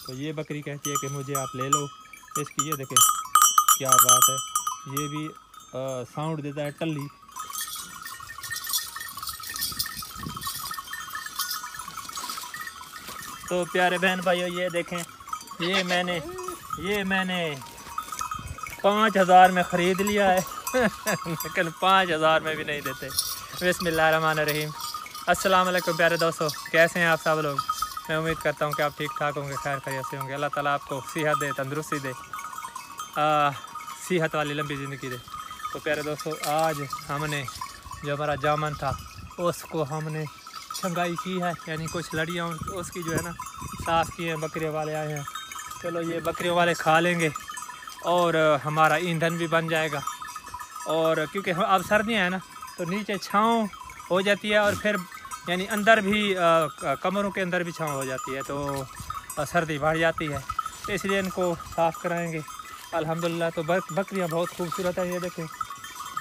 तो ये बकरी कहती है कि मुझे आप ले लो। इसकी ये देखें क्या बात है, ये भी साउंड देता है टल्ली। तो प्यारे बहन भाइयों ये देखें, ये मैंने 5000 में ख़रीद लिया है लेकिन 5000 में भी नहीं देते। बिस्मिल्लाहिर्रहमानिर्रहीम। अस्सलाम वालेकुम प्यारे दोस्तों, कैसे हैं आप सब लोग। मैं उम्मीद करता हूँ कि आप ठीक ठाक होंगे, खैर खैरियत से होंगे। अल्लाह ताला आपको सेहत दे, तंदुरुस्ती दे, सेहत वाली लंबी ज़िंदगी दे। तो प्यारे दोस्तों आज हमने जो हमारा जामन था उसको हमने छंगाई की है, यानी कुछ लड़ियाँ उसकी जो है ना साफ़ की हैं। बकरियों वाले आए हैं, चलो ये बकरियों वाले खा लेंगे और हमारा ईंधन भी बन जाएगा। और क्योंकि अब सर्दियाँ हैं ना तो नीचे छाँव हो जाती है और फिर यानी अंदर भी कमरों के अंदर भी छाँव हो जाती है, तो सर्दी बढ़ जाती है, तो इसलिए इनको साफ़ कराएंगे अल्हम्दुलिल्लाह। तो बकरियाँ बहुत खूबसूरत है, ये देखें।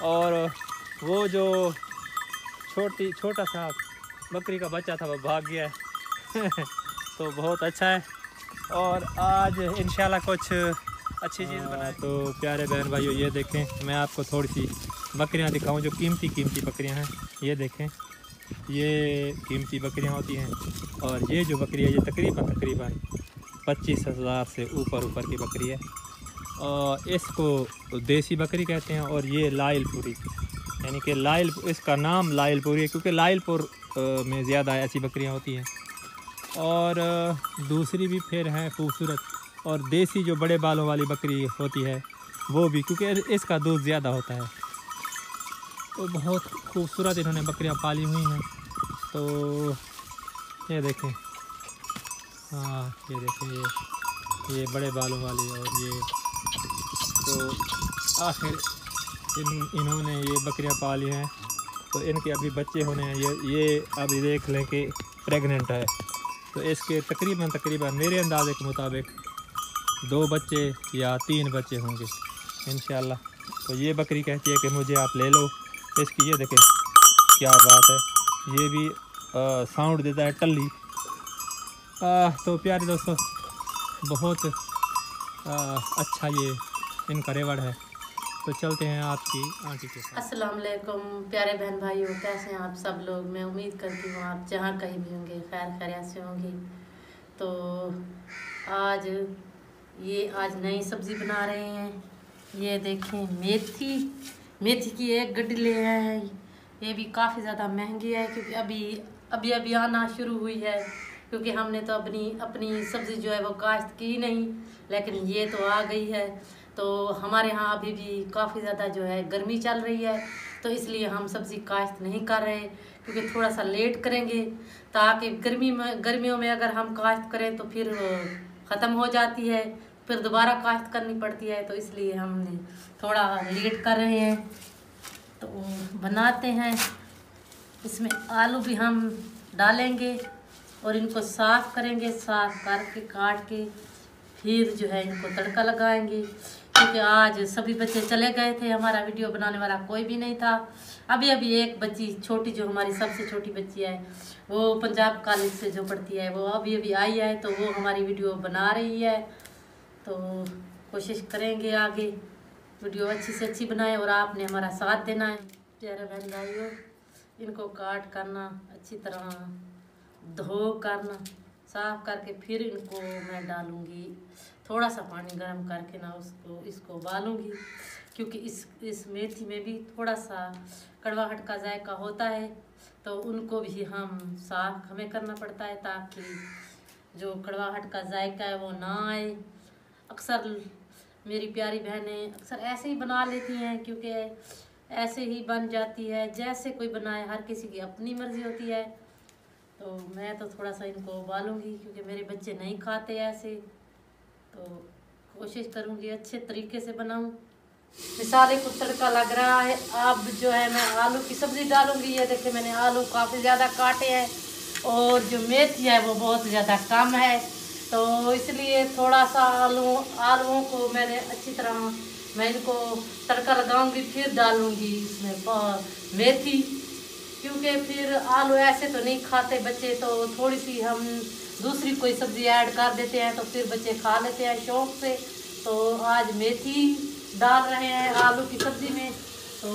और वो जो छोटा सा बकरी का बच्चा था वो भाग गया है तो बहुत अच्छा है। और आज इंशाल्लाह कुछ अच्छी चीज़ बनाए। तो प्यारे बहन भाइयों ये देखें, मैं आपको थोड़ी सी बकरियां दिखाऊं जो कीमती बकरियां हैं। ये देखें, ये कीमती बकरियां होती हैं। और ये जो बकरी है ये तकरीबन 25,000 से ऊपर की बकरी है। और इसको देसी बकरी कहते हैं। और ये लाइलपुरी, यानी कि इसका नाम लाइलपुरी है क्योंकि लाइलपुर में ज़्यादा ऐसी बकरियां होती हैं। और दूसरी भी फिर हैं खूबसूरत। और देसी जो बड़े बालों वाली बकरी होती है वो भी, क्योंकि इसका दूध ज़्यादा होता है। तो बहुत खूबसूरत इन्होंने बकरियां पाली हुई हैं। तो ये देखें, हाँ ये देखें, ये बड़े बालों वाली। और ये तो आखिर इन्होंने ये बकरियां पाली हैं तो इनके अभी बच्चे होने हैं। ये अभी देख लें कि प्रेग्नेंट है। तो इसके तकरीबन मेरे अंदाजे के मुताबिक 2 बच्चे या 3 बच्चे होंगे इंशाल्लाह। तो ये बकरी कहती है कि मुझे आप ले लो। इसकी ये देखें क्या बात है, ये भी साउंड देता है टल्ली। तो प्यारे दोस्तों बहुत अच्छा ये इनका रेवड़ है। तो चलते हैं आपकी आंटी के साथ। अस्सलाम वालेकुम प्यारे बहन भाइयों, कैसे हैं आप सब लोग। मैं उम्मीद करती हूँ आप जहाँ कहीं भी होंगे खैर खैरियत से होंगे। तो आज नई सब्ज़ी बना रहे हैं। ये देखें मेथी की एक गड्डी ले आए हैं। ये भी काफ़ी ज़्यादा महंगी है क्योंकि अभी आना शुरू हुई है, क्योंकि हमने तो अपनी सब्ज़ी जो है वो काश्त की नहीं, लेकिन ये तो आ गई है। तो हमारे यहाँ अभी भी काफ़ी ज़्यादा जो है गर्मी चल रही है, तो इसलिए हम सब्ज़ी काश्त नहीं कर रहे, क्योंकि थोड़ा सा लेट करेंगे ताकि गर्मियों में अगर हम काश्त करें तो फिर ख़त्म हो जाती है, फिर दोबारा काश्त करनी पड़ती है। तो इसलिए हमने थोड़ा लेट कर रहे हैं। तो बनाते हैं। इसमें आलू भी हम डालेंगे और इनको साफ़ करेंगे, साफ़ करके काट के फिर जो है इनको तड़का लगाएंगे, क्योंकि आज सभी बच्चे चले गए थे, हमारा वीडियो बनाने वाला कोई भी नहीं था। अभी एक बच्ची छोटी, जो हमारी सबसे छोटी बच्ची है, वो पंजाब कॉलेज से जो पढ़ती है, वो अभी आई है, तो वो हमारी वीडियो बना रही है। तो कोशिश करेंगे आगे वीडियो अच्छी से अच्छी बनाए और आपने हमारा साथ देना है। प्यारे बहन भाइयों, इनको काट करना अच्छी तरह धो करना साफ़ करके फिर इनको मैं डालूँगी थोड़ा सा पानी गर्म करके ना इसको उबालूँगी, क्योंकि इस मेथी में भी थोड़ा सा कड़वाहट का जायका होता है, तो उनको भी साफ़ हमें करना पड़ता है ताकि जो कड़वाहट का जायका है वो ना आए। अक्सर मेरी प्यारी बहनें अक्सर ऐसे ही बना लेती हैं, क्योंकि ऐसे ही बन जाती है जैसे कोई बनाए, हर किसी की अपनी मर्ज़ी होती है। तो मैं तो थोड़ा सा इनको उबालूँगी क्योंकि मेरे बच्चे नहीं खाते ऐसे, तो कोशिश करूँगी अच्छे तरीके से बनाऊँ। मिसाले को तड़का लग रहा है। अब जो है मैं आलू की सब्ज़ी डालूँगी। ये देखिए मैंने आलू काफ़ी ज़्यादा काटे हैं और जो मेथी है वो बहुत ज़्यादा कम है, तो इसलिए थोड़ा सा आलूओं को मैंने अच्छी तरह मैं इनको तड़का लगाऊँगी, फिर डालूँगी इसमें मेथी, क्योंकि फिर आलू ऐसे तो नहीं खाते बच्चे, तो थोड़ी सी हम दूसरी कोई सब्जी ऐड कर देते हैं तो फिर बच्चे खा लेते हैं शौक से। तो आज मेथी डाल रहे हैं आलू की सब्जी में, तो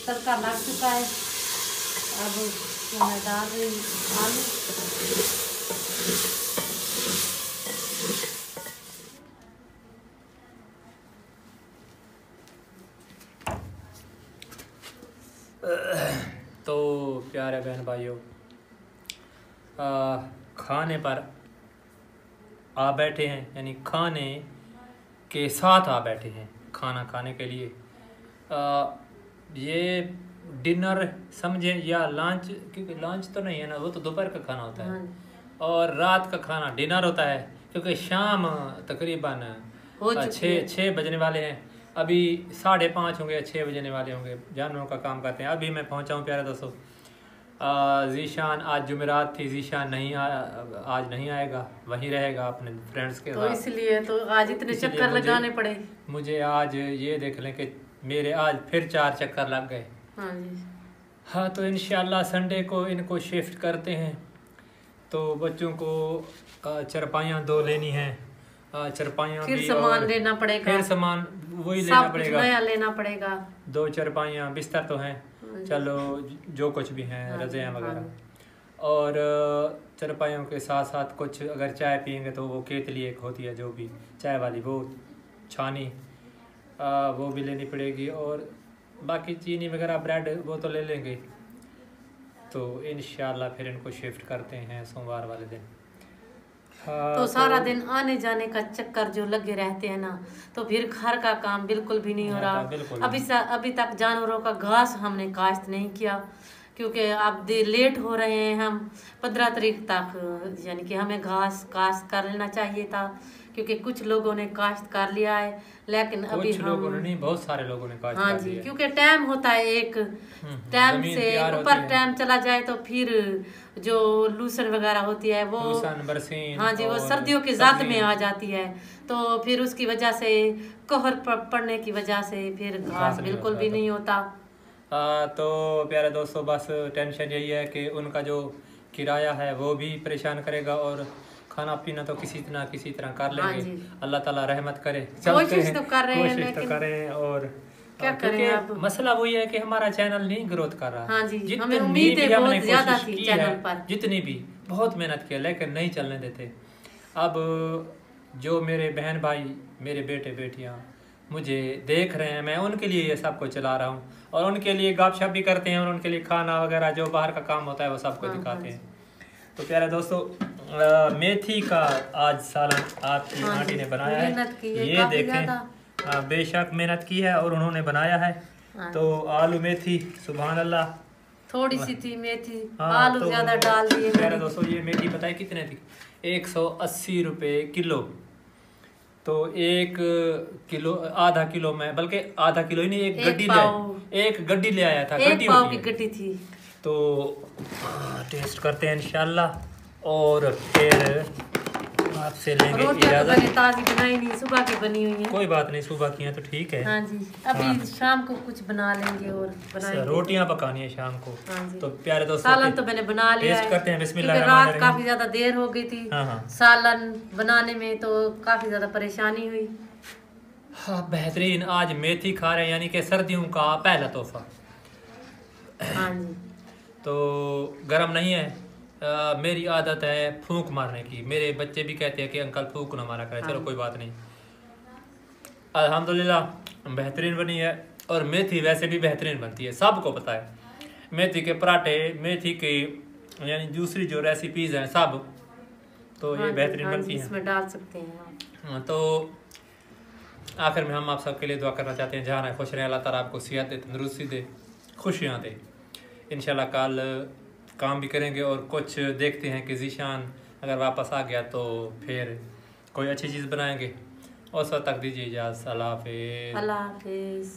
तड़का लग चुका है। अब मैं डाल रही हूँ आलू। तो प्यारे बहन भाइयों, खाने पर आ बैठे हैं, यानी खाने के साथ आ बैठे हैं खाना खाने के लिए। ये डिनर समझे या लंच, क्योंकि लंच तो नहीं है ना, वो तो दोपहर का खाना होता है और रात का खाना डिनर होता है, क्योंकि शाम तकरीबन 6 बजने वाले हैं। अभी 5:30 होंगे, 6 बजने वाले होंगे। जानवरों का काम करते हैं। अभी मैं पहुंचा हूं प्यारे दोस्तों। जीशान आज जुमेरात थी, जीशान आज नहीं आएगा, वहीं रहेगा अपने फ्रेंड्स के साथ। तो इसलिए तो आज इतने चक्कर लगाने पड़े मुझे। आज ये देख लें कि मेरे आज फिर 4 चक्कर लग गए। हाँ जी। हाँ, तो इंशाल्लाह संडे को इनको शिफ्ट करते हैं। तो बच्चों को चरपाइयाँ 2 लेनी हैं, चरपाइयाँ फिर भी, सामान और लेना पड़ेगा, फिर सामान वही लेना पड़ेगा, नया लेना पड़ेगा। 2 चरपाइयाँ, बिस्तर तो हैं, चलो जो कुछ भी हैं, रज़ाइयाँ वगैरह। और चरपाइयों के साथ साथ कुछ अगर चाय पियेंगे तो वो केतली एक होती है जो भी चाय वाली, वो छानी वो भी लेनी पड़ेगी। और बाकी चीनी वगैरह ब्रेड वो तो ले लेंगे। तो इंशाल्लाह फिर इनको शिफ्ट करते हैं सोमवार वाले दिन। तो सारा दिन आने जाने का चक्कर जो लगे रहते हैं ना, तो फिर घर का काम बिल्कुल भी नहीं हो रहा। अभी तक जानवरों का घास हमने काश्त नहीं किया, क्योंकि अब लेट हो रहे हैं। हम 15 तारीख तक यानी कि हमें घास काश्त कर लेना चाहिए था, क्योंकि कुछ लोगों ने काश्त कर लिया है, लेकिन अभी कुछ लोगों ने नहीं, बहुत सारे लोगों ने काश्त हाँ कर जी, लिया। क्योंकि टाइम होता है एक टाइम से ऊपर टाइम चला जाए तो फिर जो लूसन वगैरह होती है वो बरसीन, हाँ जी, वो सर्दियों की ज़ात में आ जाती है। तो फिर उसकी वजह से कहर पड़ने की वजह से फिर घास बिल्कुल भी नहीं होता। तो प्यारे दोस्तों, बस टेंशन यही है कि उनका जो किराया है वो भी परेशान करेगा, और खाना पीना तो किसी तरह कर लेंगे। अल्लाह ताला रहमत करे। कोशिश तो कर रहे हैं, कोशिश तो करें। और क्या करें अब? मसला वही है कि हमारा चैनल नहीं ग्रोथ कर रहा। हाँ जी, जितनी उम्मीदें भी हमने बहुत ज्यादा कोशिश थी की चैनल है, पर, जितनी भी बहुत मेहनत की, लेकिन नहीं चलने देते। अब जो मेरे बहन भाई, मेरे बेटे बेटियां मुझे देख रहे हैं, मैं उनके लिए ये सब कुछ चला रहा हूँ, और उनके लिए गपशप भी करते हैं, और उनके लिए खाना वगैरह जो बाहर का काम होता है वो सबको दिखाते हैं। तो प्यारे दोस्तों, मेथी का आज सालन आपकी आंटी ने बनाया है। ये देखें, बेशक मेहनत की है और उन्होंने बनाया है। तो आलू मेथी, सुभान अल्लाह, थोड़ी सी थी मेथी, आलू तो ज्यादा डाल दिए। प्यारे दोस्तों, ये मेथी पता है कितने थी? 180 रुपये किलो। तो 1 किलो, आधा किलो में, बल्कि आधा किलो ही नहीं, एक गड्डी ले आया था। एक पाव की गड्डी थी। तो टेस्ट करते हैं इंशाल्लाह, और फिर आपसे लेंगे इजाजत। ताजी बनाई नहीं, सुबह की बनी हुई है। कोई बात नहीं, सुबह की है तो ठीक है। हाँ जी, अभी शाम को कुछ बना लेंगे और बनाएंगे। रोटियां पकानी है शाम को। हाँ जी। तो प्यारे दोस्तों, सालन तो मैंने बना लिया है। करते हैं। बिस्मिल्लाह। रात काफी ज्यादा देर हो गई थी सालन बनाने में, तो काफी ज्यादा परेशानी हुई। हाँ, बेहतरीन। आज मेथी खा रहे हैं, यानी कि सर्दियों का पहला तोहफा। हाँ जी। तो गर्म नहीं है। मेरी आदत है फूंक मारने की। मेरे बच्चे भी कहते हैं कि अंकल फूंक ना मारा करें। चलो कोई बात नहीं, अल्हम्दुलिल्लाह बेहतरीन बनी है। और मेथी वैसे भी बेहतरीन बनती है, सबको पता है। मेथी के पराठे, मेथी के यानी दूसरी जो रेसिपीज हैं सब, तो ये बेहतरीन बनती हैं, इसमें डाल सकते हैं। तो आखिर में हम आप सबके लिए दुआ करना चाहते हैं, जहाँ खुश रहें, अल्लाह ताला आपको सेहत दे, तंदुरुस्ती दे, खुशियाँ दे। इंशाल्लाह कल काम भी करेंगे, और कुछ देखते हैं कि जीशान अगर वापस आ गया तो फिर कोई अच्छी चीज़ बनाएंगे। और सब तक दीजिए इजाज़त। अल्लाह हाफिज़। अल्लाह हाफिज़।